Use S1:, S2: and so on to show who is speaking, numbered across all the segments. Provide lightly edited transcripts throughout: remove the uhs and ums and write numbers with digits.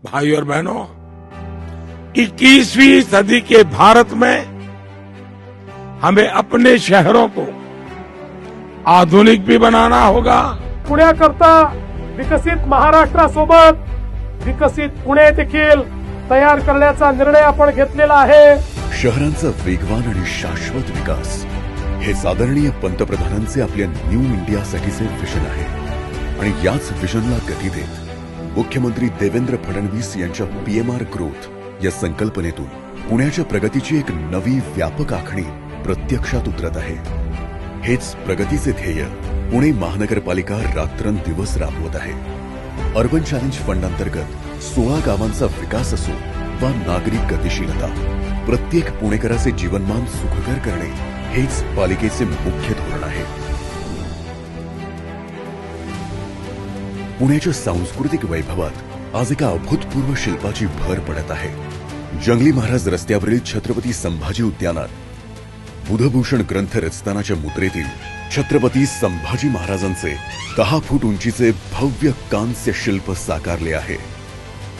S1: भाई और बहनों, 21वीं सदी के भारत में हमें अपने शहरों को आधुनिक भी बनाना होगा।
S2: पुण्याकरता विकसित महाराष्ट्रासोबत विकसित पुणे देखील तयार करण्याचा निर्णय आपण घेतलेला आहे।
S3: शहरांचा वेगवान आणि शाश्वत विकास हे आदरणीय पंतप्रधानांचे आपल्या न्यू इंडियासाठीचे विजन आहे आणि याच विजनला गती देत मुख्यमंत्री देवेंद्र फडणवीस यांच्या पीएमआर ग्रोथ या संकल्पनेतून पुण्याच्या प्रगतीची एक नवी व्यापक आखणी प्रत्यक्षात उतरत आहे। हेच प्रगतीचे ध्येय पुणे महानगरपालिका रात्रंदिवस राबवत आहे। अर्बन चॅलेंज फंड अंतर्गत 16 गावांचा विकास असो वा नागरिक गतिशीलता, प्रत्येक पुणेकराचे जीवनमान सुखकर करणे हेच पालिकेचे मुख्य धोरण आहे। पुण्याच्या सांस्कृतिक वैभवात आज एका अभूतपूर्व शिल्पाची भर पडत आहे। जंगली महाराज रस्त्यावरील छत्रपती संभाजी उद्यानात बुधभूषण ग्रंथ रचतानाच्या मुद्रेतील छत्रपती संभाजी महाराजांचे 10 फूट उंचीचे भव्य कांस्य शिल्प साकारले आहे।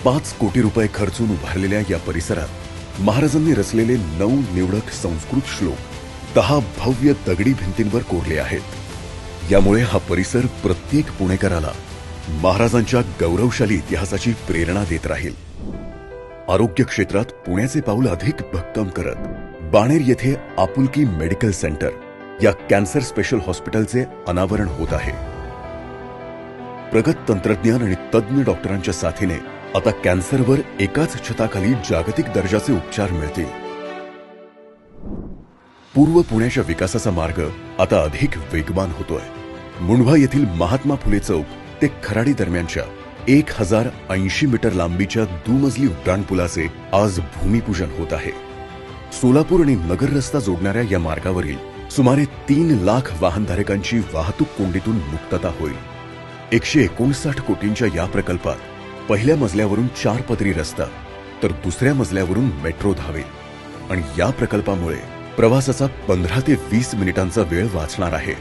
S3: 5 कोटी रुपये खर्चून उभारलेल्या या परिसरात महाराजांनी रचलेले 9 निवडक संस्कृत श्लोक 10 भव्य दगडी भिंतींवर कोरले आहेत। यामुळे हा परिसर प्रत्येक पुणेकराला महाराजांच्या गौरवशाली इतिहासाची प्रेरणा देत राहील। आरोग्य क्षेत्रात पुण्याचे पाऊल अधिक भक्कम करत बाणेर येथे आपुलकी मेडिकल सेंटर या कॅन्सर स्पेशल हॉस्पिटलचे अनावरण होत आहे। प्रगत तंत्रज्ञान आणि तज्ञ डॉक्टरांच्या साथीने आता कॅन्सरवर एकाच छताखाली जागतिक दर्जाचे उपचार मिळतील। पूर्व पुण्याच्या विकासाचा मार्ग आता अधिक वेगवान होतोय। मुंढवा येथील महात्मा फुले चौक ते खराडी दरम्यानच्या 1080 मीटर लांबीच्या दुमजली उड्डाणपुलाचे आज भूमिपूजन होत आहे। सोलापूर आणि नगर रस्ता जोडणाऱ्या या मार्गावरील सुमारे 3 लाख वाहनधारकांची वाहतूक कोंडीतून मुक्तता होईल। 159 कोटींच्या या प्रकल्पात पहिल्या मजल्यावरून 4 पदरी रस्ता तर दुसऱ्या मजल्यावरून मेट्रो धावेल आणि या प्रकल्पामुळे प्रवासाचा 15 ते 20 मिनिटांचा वेळ वाचणार आहे।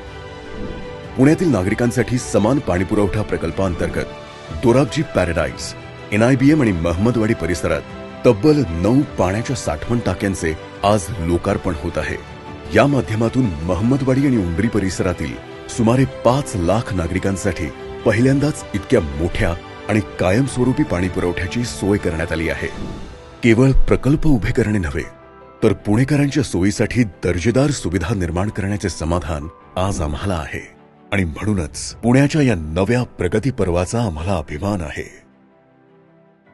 S3: पुण्यातील नागरिकांसाठी समान पाणीपुरवठा प्रकल्पांतर्गत दोराबजी पॅराडाईज, NIBM आणि महमदवाडी परिसरात तब्बल 9 पाण्याच्या साठवण टाक्यांचे आज लोकार्पण होत आहे। या माध्यमातून महमदवाडी आणि उंबरी परिसरातील सुमारे 5 लाख नागरिकांसाठी पहिल्यांदाच इतक्या मोठ्या आणि कायमस्वरूपी पाणीपुरवठ्याची सोय करण्यात आली आहे। केवळ प्रकल्प उभे करणे नव्हे तर पुणेकरांच्या सोयीसाठी दर्जेदार सुविधा निर्माण करण्याचे समाधान आज आम्हाला आहे आणि म्हणूनच पुण्याच्या या नव्या प्रगती पर्वाचा आम्हाला अभिमान आहे।